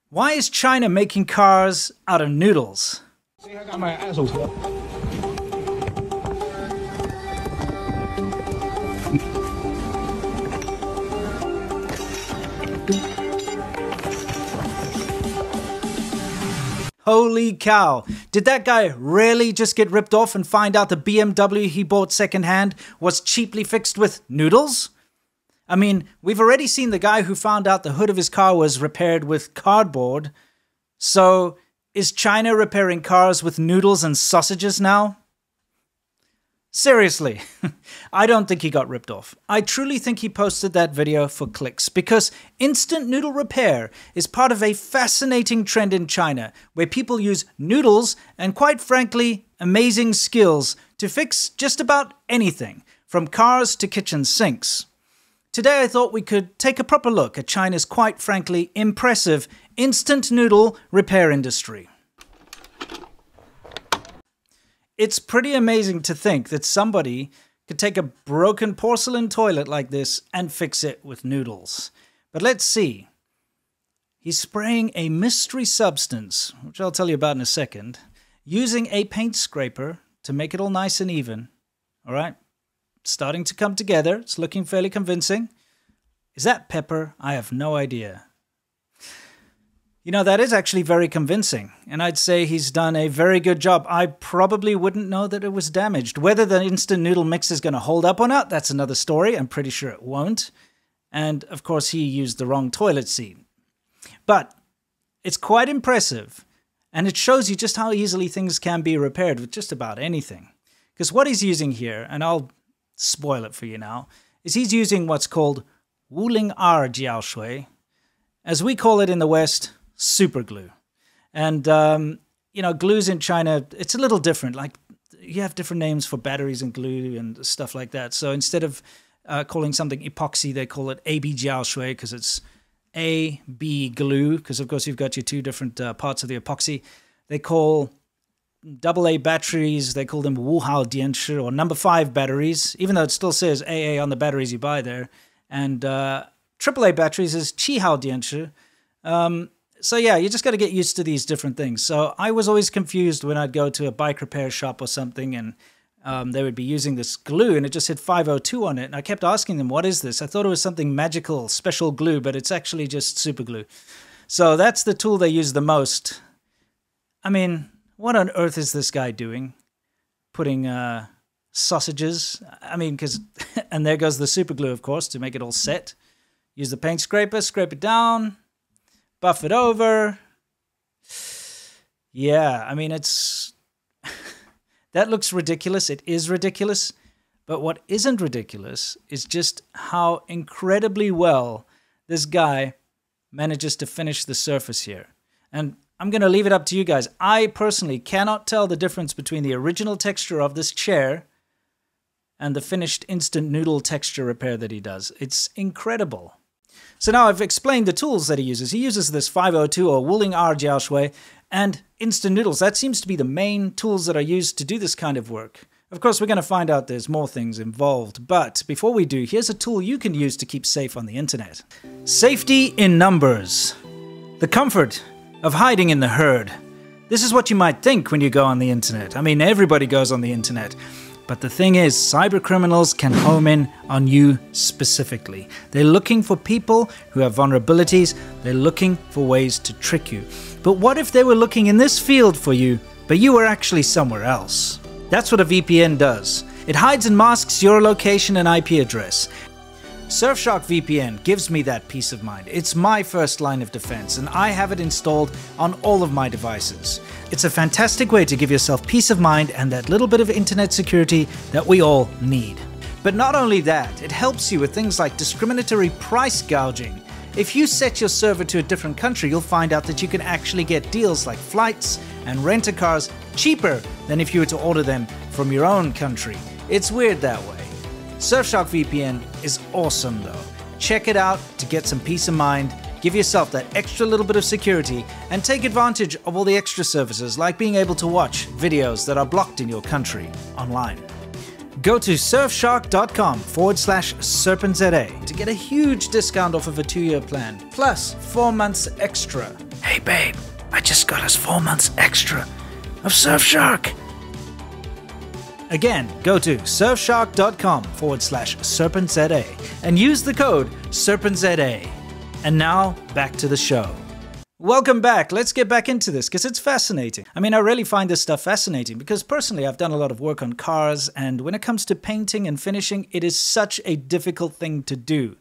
Why is China making cars out of noodles? See, I got my assholes here. Holy cow. Did that guy really just get ripped off and find out the BMW he bought secondhand was cheaply fixed with noodles? I mean, we've already seen the guy who found out the hood of his car was repaired with cardboard. So, is China repairing cars with noodles and sausages now? Seriously, I don't think he got ripped off. I truly think he posted that video for clicks because instant noodle repair is part of a fascinating trend in China where people use noodles and, quite frankly, amazing skills to fix just about anything, from cars to kitchen sinks. Today I thought we could take a proper look at China's, quite frankly, impressive instant noodle repair industry. It's pretty amazing to think that somebody could take a broken porcelain toilet like this and fix it with noodles. But let's see. He's spraying a mystery substance, which I'll tell you about in a second, using a paint scraper to make it all nice and even. All right? It's starting to come together. It's looking fairly convincing. Is that pepper? I have no idea. You know, that is actually very convincing, and I'd say he's done a very good job. I probably wouldn't know that it was damaged. Whether the instant noodle mix is going to hold up or not, that's another story. I'm pretty sure it won't. And, of course, he used the wrong toilet seat. But it's quite impressive, and it shows you just how easily things can be repaired with just about anything. Because what he's using here, and I'll spoil it for you now, is he's using what's called Wuling Er Jiao Shui, as we call it in the West, super glue. And, you know, glues in China, it's a little different. Like, you have different names for batteries and glue and stuff like that. So instead of calling something epoxy, they call it ADVChina because it's A-B glue, because, of course, you've got your two different parts of the epoxy. They call AA batteries, they call them Wuhao Dianshi, or number 5 batteries, even though it still says AA on the batteries you buy there. And AAA batteries is Qihao Dianshi. So yeah, you just got to get used to these different things. So I was always confused when I'd go to a bike repair shop or something and they would be using this glue and it just said 502 on it. And I kept asking them, what is this? I thought it was something magical, special glue, but it's actually just super glue. So that's the tool they use the most. I mean, what on earth is this guy doing? Putting sausages. I mean, because, and there goes the super glue, of course, to make it all set. Use the paint scraper, scrape it down. Buff it over. Yeah, I mean, it's... that looks ridiculous. It is ridiculous. But what isn't ridiculous is just how incredibly well this guy manages to finish the surface here. And I'm going to leave it up to you guys. I personally cannot tell the difference between the original texture of this chair and the finished instant noodle texture repair that he does. It's incredible. So now I've explained the tools that he uses. He uses this 502 or Wuling Er Jiao Shui and instant noodles. That seems to be the main tools that are used to do this kind of work. Of course, we're going to find out there's more things involved. But before we do, here's a tool you can use to keep safe on the internet. Safety in numbers. The comfort of hiding in the herd. This is what you might think when you go on the internet. I mean, everybody goes on the internet. But the thing is, cybercriminals can home in on you specifically. They're looking for people who have vulnerabilities. They're looking for ways to trick you. But what if they were looking in this field for you, but you were actually somewhere else? That's what a VPN does. It hides and masks your location and IP address. Surfshark VPN gives me that peace of mind. It's my first line of defense, and I have it installed on all of my devices. It's a fantastic way to give yourself peace of mind and that little bit of internet security that we all need. But not only that, it helps you with things like discriminatory price gouging. If you set your server to a different country, you'll find out that you can actually get deals like flights and rent-a-cars cheaper than if you were to order them from your own country. It's weird that way. Surfshark VPN is awesome though. Check it out to get some peace of mind, give yourself that extra little bit of security, and take advantage of all the extra services like being able to watch videos that are blocked in your country online. Go to surfshark.com/SerpentZA to get a huge discount off of a 2-year plan, plus 4 months extra. Hey babe, I just got us 4 months extra of Surfshark. Again, go to surfshark.com/SerpentZA and use the code SerpentZA. And now, back to the show. Welcome back. Let's get back into this because it's fascinating. I mean, I really find this stuff fascinating because personally I've done a lot of work on cars, and when it comes to painting and finishing, it is such a difficult thing to do.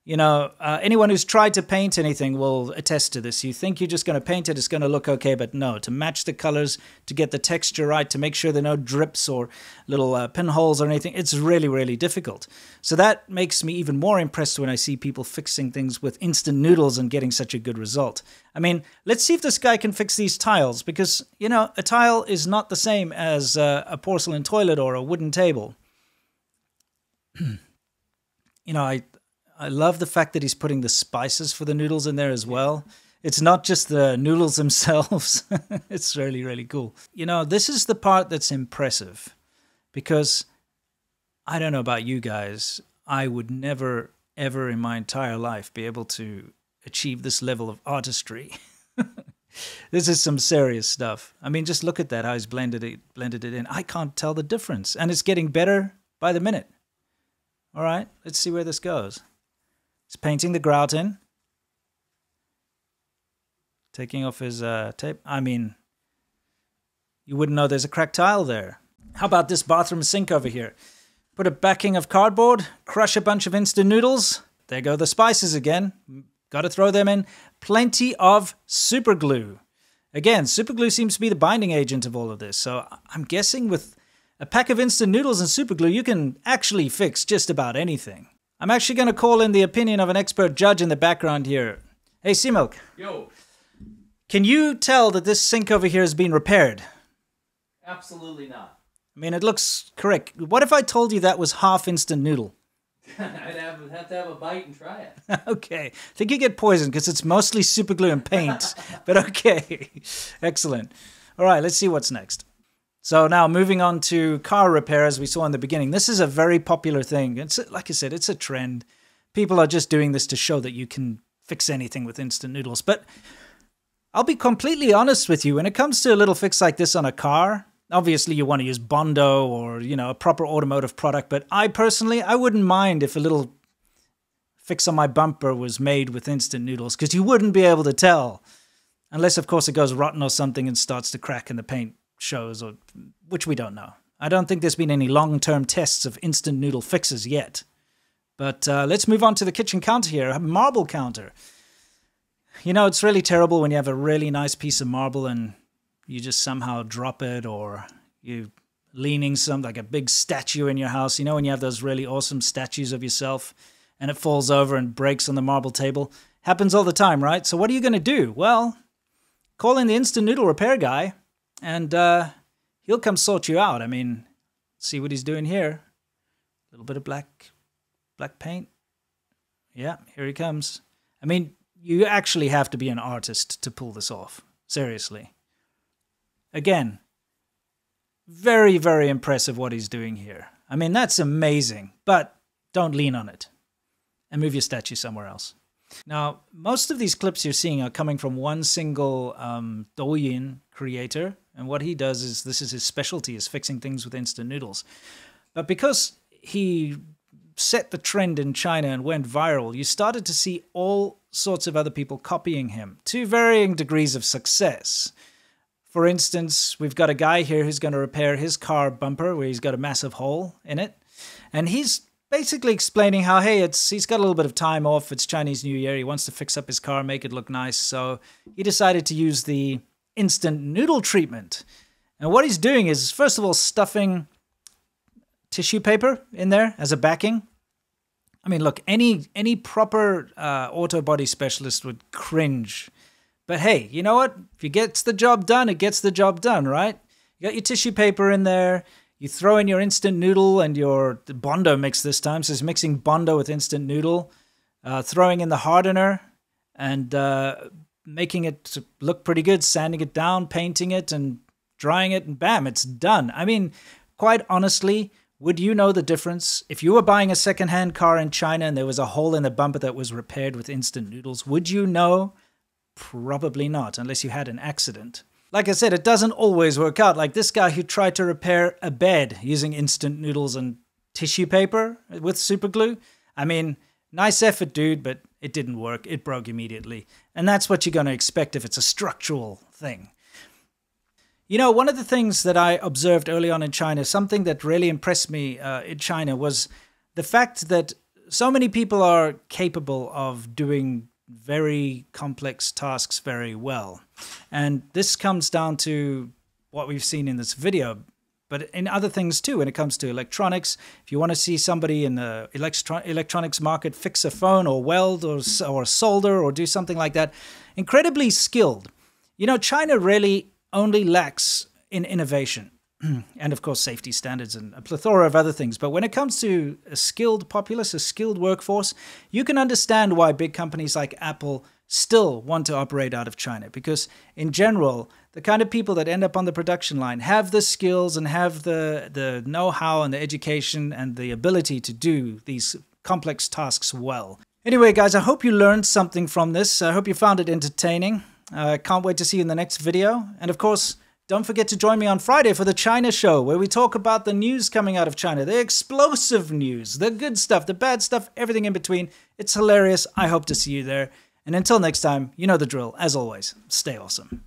You know, anyone who's tried to paint anything will attest to this. You think you're just going to paint it, it's going to look okay, but no. To match the colors, to get the texture right, to make sure there are no drips or little pinholes or anything, it's really, really difficult. So that makes me even more impressed when I see people fixing things with instant noodles and getting such a good result. I mean, let's see if this guy can fix these tiles, because, you know, a tile is not the same as a porcelain toilet or a wooden table. You know, I love the fact that he's putting the spices for the noodles in there as well. It's not just the noodles themselves. It's really, really cool. You know, this is the part that's impressive because I don't know about you guys. I would never, ever in my entire life be able to achieve this level of artistry. This is some serious stuff. I mean, just look at that, how he's blended it in. I can't tell the difference. And it's getting better by the minute. All right, let's see where this goes. He's painting the grout in. Taking off his tape. I mean, you wouldn't know there's a cracked tile there. How about this bathroom sink over here? Put a backing of cardboard, crush a bunch of instant noodles. There go the spices again. Got to throw them in. Plenty of super glue. Again, super glue seems to be the binding agent of all of this. So I'm guessing with a pack of instant noodles and super glue, you can actually fix just about anything. I'm actually going to call in the opinion of an expert judge in the background here. Hey, Seamilk. Yo. Can you tell that this sink over here has been repaired? Absolutely not. I mean, it looks correct. What if I told you that was half instant noodle? I'd have to have a bite and try it. Okay. I think you get poisoned because it's mostly super glue and paint. But okay. Excellent. All right, let's see what's next. So now moving on to car repair, as we saw in the beginning. This is a very popular thing. It's like I said, it's a trend. People are just doing this to show that you can fix anything with instant noodles. But I'll be completely honest with you. When it comes to a little fix like this on a car, obviously you want to use Bondo or, you know, a proper automotive product. But I personally wouldn't mind if a little fix on my bumper was made with instant noodles, because you wouldn't be able to tell. Unless, of course, it goes rotten or something and starts to crack in the paint shows, or which we don't know. I don't think there's been any long-term tests of instant noodle fixes yet. But let's move on to the kitchen counter here, a marble counter. You know, it's really terrible when you have a really nice piece of marble and you just somehow drop it, or you leaning like a big statue in your house. You know, when you have those really awesome statues of yourself and it falls over and breaks on the marble table. Happens all the time, right? So what are you going to do? Well, call in the instant noodle repair guy, and he'll come sort you out. I mean, see what he's doing here. A little bit of black paint. Yeah, here he comes. I mean, you actually have to be an artist to pull this off. Seriously. Again, very, very impressive what he's doing here. I mean, that's amazing, but don't lean on it and move your statue somewhere else. Now, most of these clips you're seeing are coming from one single Douyin creator. And what he does is, this is his specialty, is fixing things with instant noodles. But because he set the trend in China and went viral, you started to see all sorts of other people copying him to varying degrees of success. For instance, we've got a guy here who's going to repair his car bumper where he's got a massive hole in it. And he's basically explaining how, hey, he's got a little bit of time off. It's Chinese New Year. He wants to fix up his car, make it look nice. So he decided to use the instant noodle treatment. And what he's doing is, first of all, stuffing tissue paper in there as a backing. I mean, look, any proper auto body specialist would cringe. But hey, you know what? If it gets the job done, it gets the job done, right? You got your tissue paper in there. You throw in your instant noodle and your Bondo mix this time. So he's mixing Bondo with instant noodle, throwing in the hardener and making it look pretty good, sanding it down, painting it, and drying it, and bam, it's done. I mean, quite honestly, would you know the difference? If you were buying a second-hand car in China and there was a hole in the bumper that was repaired with instant noodles, would you know Probably not, unless you had an accident. Like I said, it doesn't always work out. Like this guy who tried to repair a bed using instant noodles and tissue paper with super glue. I mean, nice effort, dude, but it didn't work. It broke immediately. And that's what you're going to expect if it's a structural thing. You know, one of the things that I observed early on in China, something that really impressed me in China, was the fact that so many people are capable of doing very complex tasks very well. And this comes down to what we've seen in this video, but in other things too, when it comes to electronics. If you want to see somebody in the electronics market fix a phone or weld or solder or do something like that, incredibly skilled. You know, China really only lacks in innovation. And of course, safety standards and a plethora of other things. But when it comes to a skilled populace, a skilled workforce, you can understand why big companies like Apple still want to operate out of China. Because in general, the kind of people that end up on the production line have the skills and have the know-how and the education and the ability to do these complex tasks well. Anyway, guys, I hope you learned something from this. I hope you found it entertaining. I can't wait to see you in the next video. And of course, don't forget to join me on Friday for the China Show, where we talk about the news coming out of China, the explosive news, the good stuff, the bad stuff, everything in between. It's hilarious. I hope to see you there. And until next time, you know the drill. As always, stay awesome.